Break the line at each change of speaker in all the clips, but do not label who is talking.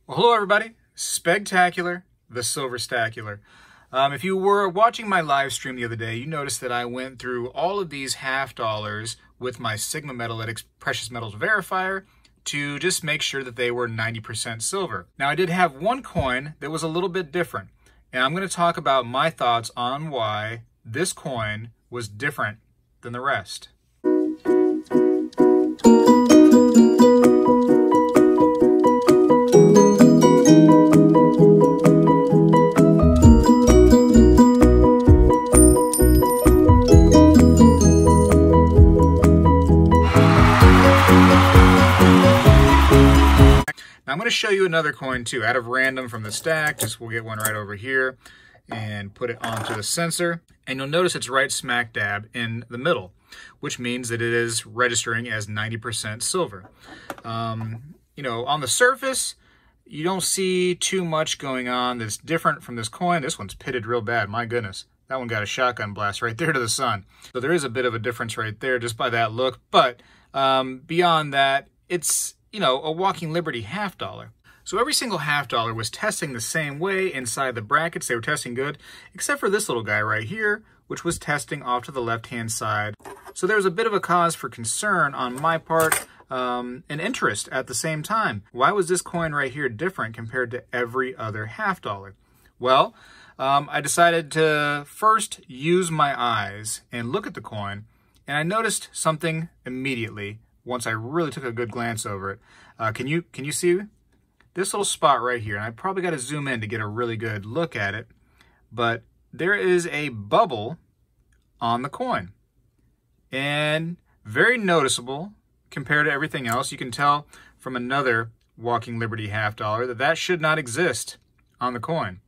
Well, hello everybody, Spegtacular, the Silver Stacular. If you were watching my live stream the other day, you noticed that I went through all of these half dollars with my Sigma Metalytics Precious Metals Verifier to just make sure that they were 90% silver. Now I did have one coin that was a little bit different, and I'm going to talk about my thoughts on why this coin was different than the rest. I'm going to show you another coin too, out of random from the stack. We'll get one right over here and put it onto the sensor. And you'll notice it's right smack dab in the middle, which means that it is registering as 90% silver. You know, on the surface, you don't see too much going on that's different from this coin. This one's pitted real bad, my goodness. That one got a shotgun blast right there to the sun. So there is a bit of a difference right there just by that look. But beyond that, it's, you know, a walking Liberty half dollar. So every single half dollar was testing the same way inside the brackets. They were testing good, except for this little guy right here, which was testing off to the left-hand side. So there was a bit of a cause for concern on my part, and interest at the same time. Why was this coin right here different compared to every other half dollar? Well, I decided to first use my eyes and look at the coin, and I noticed something immediately once I really took a good glance over it. Can you see this little spot right here? And I probably got to zoom in to get a really good look at it, but there is a bubble on the coin, and very noticeable compared to everything else. You can tell from another walking Liberty half dollar that that should not exist on the coin.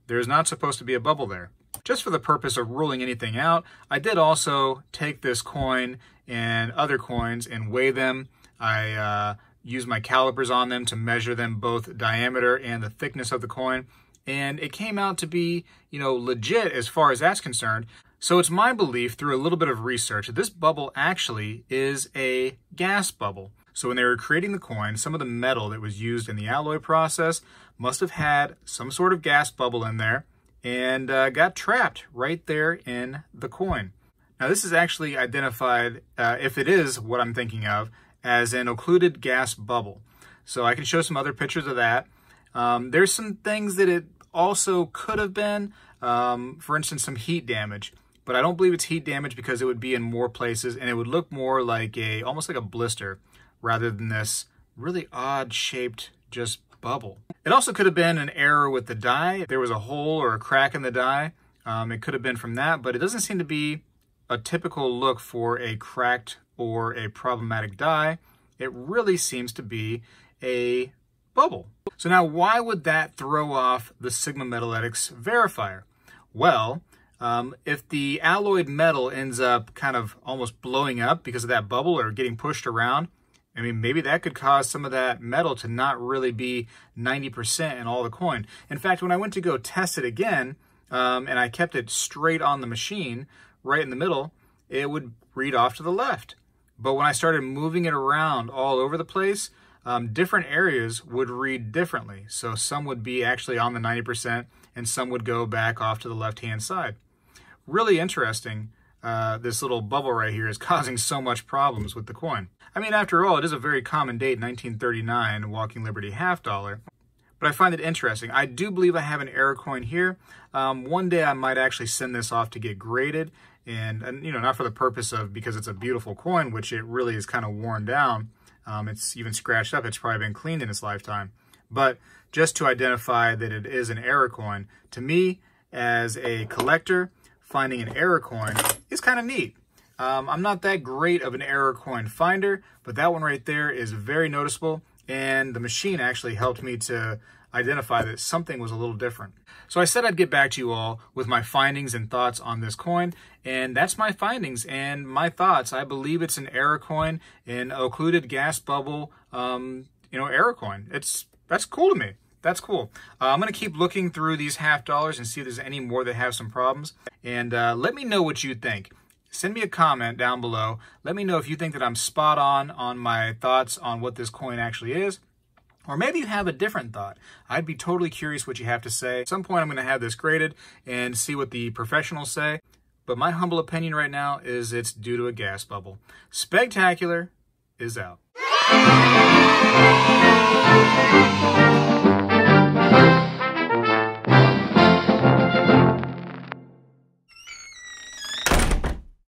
There's not supposed to be a bubble there. Just for the purpose of ruling anything out, I did also take this coin and other coins and weigh them. I used my calipers on them to measure them, both diameter and the thickness of the coin, and it came out to be, you know, legit as far as that's concerned. So it's my belief through a little bit of research that this bubble actually is a gas bubble. So when they were creating the coin, some of the metal that was used in the alloy process must have had some sort of gas bubble in there and got trapped right there in the coin. Now this is actually identified, if it is what I'm thinking of, as an occluded gas bubble. So I can show some other pictures of that. There's some things that it also could have been, for instance, some heat damage. But I don't believe it's heat damage because it would be in more places and it would look more like almost like a blister rather than this really odd shaped just bubble. It also could have been an error with the die. If there was a hole or a crack in the die, it could have been from that, but it doesn't seem to be a typical look for a cracked or a problematic die. It really seems to be a bubble. So now why would that throw off the Sigma Metalytics verifier? Well, if the alloyed metal ends up kind of almost blowing up because of that bubble or getting pushed around, I mean, maybe that could cause some of that metal to not really be 90% in all the coin. In fact, when I went to go test it again, and I kept it straight on the machine, right in the middle, it would read off to the left. But when I started moving it around all over the place, different areas would read differently. So some would be actually on the 90% and some would go back off to the left-hand side. Really interesting. This little bubble right here is causing so much problems with the coin. I mean, after all, it is a very common date, 1939, walking Liberty half dollar. But I find it interesting. I do believe I have an error coin here. One day I might actually send this off to get graded, and you know, not for the purpose of because it's a beautiful coin, which it really is kind of worn down. It's even scratched up. It's probably been cleaned in its lifetime. But just to identify that it is an error coin, to me, as a collector, finding an error coin is kind of neat. I'm not that great of an error coin finder, but that one right there is very noticeable, and the machine actually helped me to identify that something was a little different. So I said I'd get back to you all with my findings and thoughts on this coin, and that's my findings and my thoughts. I believe it's an error coin, an occluded gas bubble, error coin. That's cool to me. That's cool. I'm going to keep looking through these half dollars and see if there's any more that have some problems. And let me know what you think. Send me a comment down below. Let me know if you think that I'm spot on my thoughts on what this coin actually is. Or maybe you have a different thought. I'd be totally curious what you have to say. At some point I'm going to have this graded and see what the professionals say. But my humble opinion right now is it's due to a gas bubble. Spegtacular is out.